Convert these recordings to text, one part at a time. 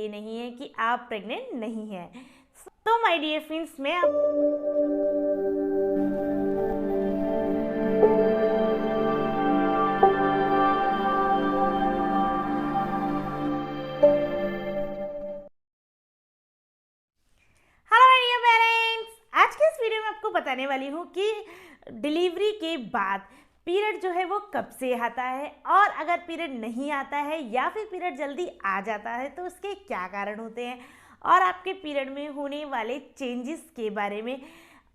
ये नहीं है कि आप प्रेग्नेंट नहीं हैं। तो माय डियर फ्रेंड्स, मैं हेलो माय डियर पेरेंट्स, आज के इस वीडियो में आपको बताने वाली हूँ कि डिलीवरी के बाद पीरियड जो है वो कब से आता है, और अगर पीरियड नहीं आता है या फिर पीरियड जल्दी आ जाता है तो उसके क्या कारण होते हैं, और आपके पीरियड में होने वाले चेंजेस के बारे में,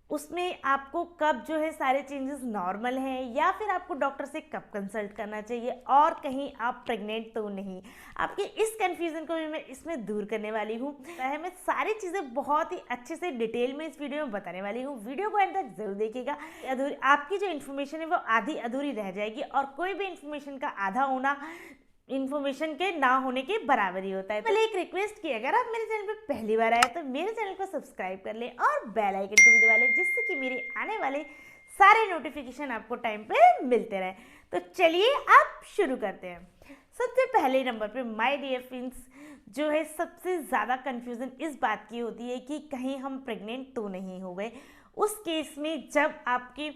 उसमें आपको कब जो है सारे चेंजेस नॉर्मल हैं या फिर आपको डॉक्टर से कब कंसल्ट करना चाहिए, और कहीं आप प्रेग्नेंट तो नहीं। आपके इस कंफ्यूजन को भी मैं इसमें दूर करने वाली हूँ। मैं सारी चीज़ें बहुत ही अच्छे से डिटेल में इस वीडियो में बताने वाली हूँ। वीडियो को एंड तक जरूर देखिएगा। आपकी जो इन्फॉर्मेशन है वो आधी अधूरी रह जाएगी, और कोई भी इन्फॉर्मेशन का आधा होना इन्फॉर्मेशन के ना होने के बराबर ही होता है। पहले एक रिक्वेस्ट की, अगर आप मेरे चैनल पे पहली बार आए तो मेरे चैनल को सब्सक्राइब कर लें और बेल आइकन को भी दबा लें, जिससे कि मेरे आने वाले सारे नोटिफिकेशन आपको टाइम पे मिलते रहे। तो चलिए आप शुरू करते हैं। सबसे पहले नंबर पे माय डियर फ्रेंड्स, जो है सबसे ज़्यादा कन्फ्यूज़न इस बात की होती है कि कहीं हम प्रेग्नेंट तो नहीं हो गए। उस केस में जब आपकी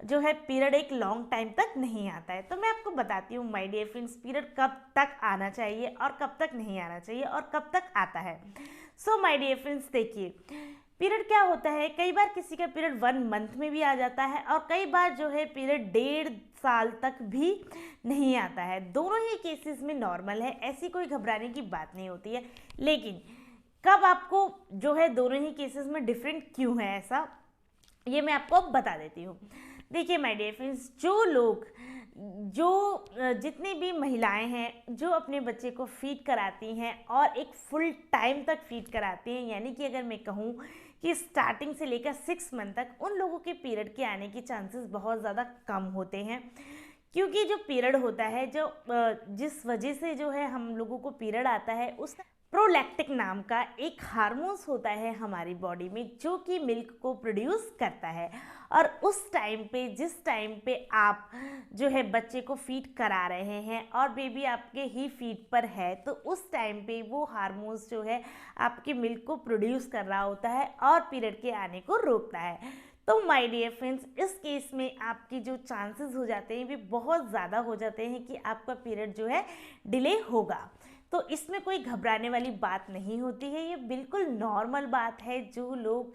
जो है पीरियड एक लॉन्ग टाइम तक नहीं आता है, तो मैं आपको बताती हूँ माय डियर फ्रेंड्स, पीरियड कब तक आना चाहिए और कब तक नहीं आना चाहिए और कब तक आता है। सो माय डियर फ्रेंड्स, देखिए पीरियड क्या होता है। कई बार किसी का पीरियड 1 मंथ में भी आ जाता है, और कई बार जो है पीरियड 1.5 साल तक भी नहीं आता है। दोनों ही केसेस में नॉर्मल है, ऐसी कोई घबराने की बात नहीं होती है। लेकिन कब आपको जो है दोनों ही केसेस में डिफरेंट क्यों है ऐसा, ये मैं आपको बता देती हूँ। देखिए माय डियर फ्रेंड्स, जितनी भी महिलाएं हैं जो अपने बच्चे को फीड कराती हैं और एक फुल टाइम तक फीड कराती हैं, यानी कि अगर मैं कहूँ कि स्टार्टिंग से लेकर 6 मंथ तक, उन लोगों के पीरियड के आने के चांसेस बहुत ज़्यादा कम होते हैं। क्योंकि जो पीरियड होता है, जिस वजह से जो है हम लोगों को पीरियड आता है, उस प्रोलैक्टिक नाम का एक हार्मोन्स होता है हमारी बॉडी में, जो कि मिल्क को प्रोड्यूस करता है। और उस टाइम पे, जिस टाइम पे आप जो है बच्चे को फीड करा रहे हैं और बेबी आपके ही फीड पर है, तो उस टाइम पे वो हार्मोन्स जो है आपके मिल्क को प्रोड्यूस कर रहा होता है और पीरियड के आने को रोकता है। तो माय डियर फ्रेंड्स, इस केस में आपकी जो चांसेस हो जाते हैं वे बहुत ज़्यादा हो जाते हैं कि आपका पीरियड जो है डिले होगा। तो इसमें कोई घबराने वाली बात नहीं होती है, ये बिल्कुल नॉर्मल बात है जो लोग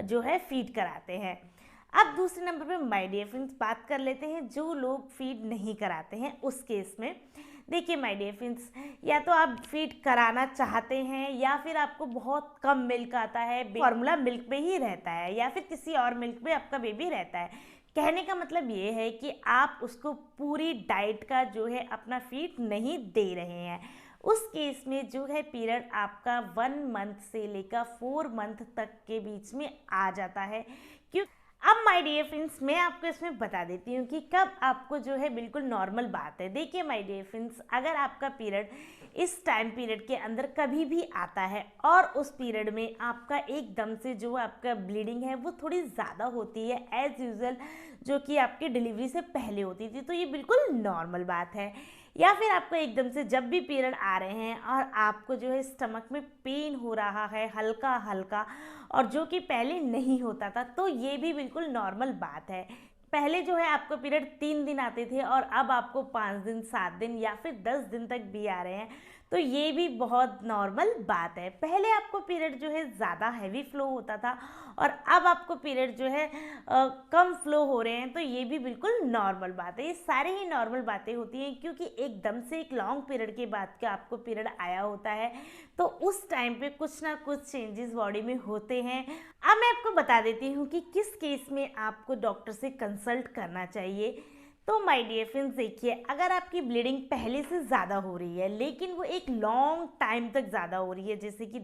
जो है फीड कराते हैं। अब दूसरे नंबर पे माय डियर फ्रेंड्स बात कर लेते हैं जो लोग फीड नहीं कराते हैं। उस केस में देखिए माय डियर फ्रेंड्स, या तो आप फीड कराना चाहते हैं या फिर आपको बहुत कम मिल्क आता है, फॉर्मूला मिल्क पे ही रहता है या फिर किसी और मिल्क पे आपका बेबी रहता है। कहने का मतलब ये है कि आप उसको पूरी डाइट का जो है अपना फीड नहीं दे रहे हैं। उस केस में जो है पीरियड आपका 1 मंथ से लेकर 4 मंथ तक के बीच में आ जाता है। क्यों? अब माय डियर फ्रेंड्स, मैं आपको इसमें बता देती हूँ कि कब आपको जो है बिल्कुल नॉर्मल बात है। देखिए माय डियर फ्रेंड्स, अगर आपका पीरियड इस टाइम पीरियड के अंदर कभी भी आता है और उस पीरियड में आपका एकदम से जो आपका ब्लीडिंग है वो थोड़ी ज़्यादा होती है एज यूजुअल, जो कि आपकी डिलीवरी से पहले होती थी, तो ये बिल्कुल नॉर्मल बात है। या फिर आपको एकदम से जब भी पीरियड आ रहे हैं और आपको जो है स्टमक में पेन हो रहा है हल्का हल्का, और जो कि पहले नहीं होता था, तो ये भी बिल्कुल नॉर्मल बात है। पहले जो है आपको पीरियड 3 दिन आते थे और अब आपको 5 दिन, 7 दिन या फिर 10 दिन तक भी आ रहे हैं, तो ये भी बहुत नॉर्मल बात है। पहले आपको पीरियड जो है ज़्यादा हैवी फ्लो होता था और अब आपको पीरियड जो है कम फ्लो हो रहे हैं, तो ये भी बिल्कुल नॉर्मल बात है। ये सारे ही नॉर्मल बातें होती हैं, क्योंकि एकदम से एक लॉन्ग पीरियड के बाद का आपको पीरियड आया होता है, तो उस टाइम पे कुछ ना कुछ चेंजेस बॉडी में होते हैं। अब मैं आपको बता देती हूँ कि किस केस में आपको डॉक्टर से कंसल्ट करना चाहिए। तो माय डियर फ्रेंड्स, देखिए अगर आपकी ब्लीडिंग पहले से ज़्यादा हो रही है लेकिन वो एक लॉन्ग टाइम तक ज़्यादा हो रही है, जैसे कि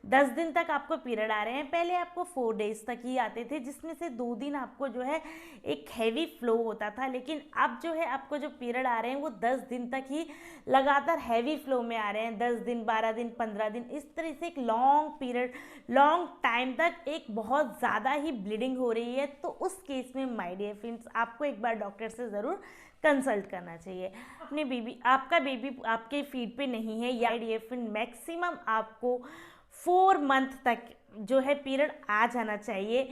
10 दिन तक आपको पीरियड आ रहे हैं, पहले आपको 4 डेज तक ही आते थे, जिसमें से 2 दिन आपको जो है एक हैवी फ्लो होता था, लेकिन अब जो है आपको जो पीरियड आ रहे हैं वो 10 दिन तक ही लगातार हैवी फ्लो में आ रहे हैं। 10 दिन, 12 दिन, 15 दिन, इस तरह से एक लॉन्ग पीरियड, लॉन्ग टाइम तक एक बहुत ज़्यादा ही ब्लीडिंग हो रही है। तो उस केस में माय डियर फ्रेंड्स, आपको एक बार डॉक्टर से ज़रूर कंसल्ट करना चाहिए। आपका बेबी आपके फीड पे नहीं है या IVF मैक्सिमम आपको 4 मंथ तक जो है पीरियड आ जाना चाहिए,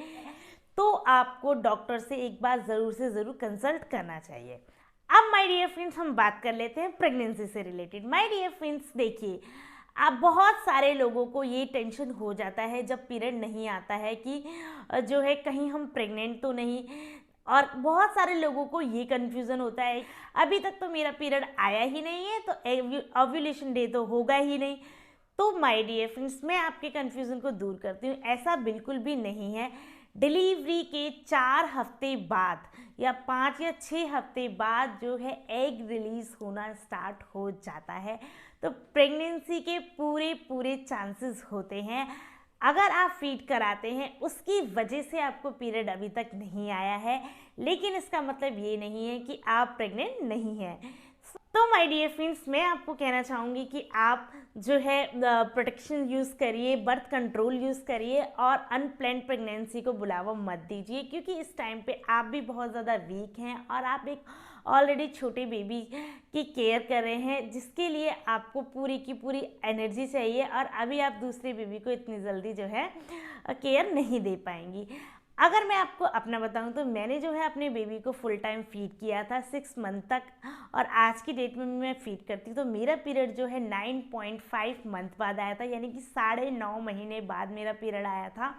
तो आपको डॉक्टर से एक बार ज़रूर से ज़रूर कंसल्ट करना चाहिए। अब माय डियर फ्रेंड्स हम बात कर लेते हैं प्रेगनेंसी से रिलेटेड। माय डियर फ्रेंड्स देखिए, अब बहुत सारे लोगों को ये टेंशन हो जाता है जब पीरियड नहीं आता है कि जो है कहीं हम प्रेग्नेंट तो नहीं, और बहुत सारे लोगों को ये कन्फ्यूज़न होता है अभी तक तो मेरा पीरियड आया ही नहीं है तो ओव्यूलेशन डे तो होगा ही नहीं। तो माय डियर फ्रेंड्स मैं आपके कन्फ्यूज़न को दूर करती हूँ, ऐसा बिल्कुल भी नहीं है। डिलीवरी के 4 हफ्ते बाद या 5 या 6 हफ्ते बाद जो है एग रिलीज होना स्टार्ट हो जाता है, तो प्रेगनेंसी के पूरे चांसेस होते हैं। अगर आप फीड कराते हैं उसकी वजह से आपको पीरियड अभी तक नहीं आया है, लेकिन इसका मतलब ये नहीं है कि आप प्रेग्नेंट नहीं हैं। तो माय डियर फ्रेंड्स मैं आपको कहना चाहूँगी कि आप जो है प्रोटेक्शन यूज़ करिए, बर्थ कंट्रोल यूज़ करिए और अनप्लान्ड प्रेगनेंसी को बुलावा मत दीजिए, क्योंकि इस टाइम पे आप भी बहुत ज़्यादा वीक हैं और आप एक ऑलरेडी छोटे बेबी की केयर कर रहे हैं, जिसके लिए आपको पूरी की पूरी एनर्जी चाहिए और अभी आप दूसरे बेबी को इतनी जल्दी जो है केयर नहीं दे पाएंगी। अगर मैं आपको अपना बताऊं तो मैंने जो है अपने बेबी को फुल टाइम फीड किया था 6 मंथ तक, और आज की डेट में मैं फीड करती हूँ तो मेरा पीरियड जो है 9.5 मंथ बाद आया था, यानी कि 9.5 महीने बाद मेरा पीरियड आया था।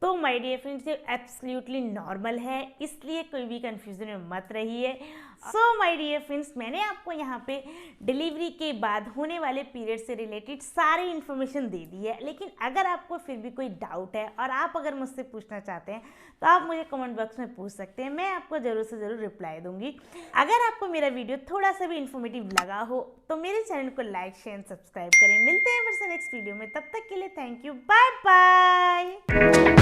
तो माय डियर फ्रेंड्स ये एब्सोल्युटली नॉर्मल है, इसलिए कोई भी कंफ्यूजन में मत रहिए। सो माय डियर फ्रेंड्स मैंने आपको यहाँ पे डिलीवरी के बाद होने वाले पीरियड से रिलेटेड सारी इन्फॉर्मेशन दे दी है, लेकिन अगर आपको फिर भी कोई डाउट है और आप अगर मुझसे पूछना चाहते हैं तो आप मुझे कमेंट बॉक्स में पूछ सकते हैं, मैं आपको ज़रूर से ज़रूर रिप्लाई दूंगी। अगर आपको मेरा वीडियो थोड़ा सा भी इन्फॉर्मेटिव लगा हो तो मेरे चैनल को लाइक शेयर एंड सब्सक्राइब करें। मिलते हैं फिर से नेक्स्ट वीडियो में, तब तक के लिए थैंक यू, बाय बाय।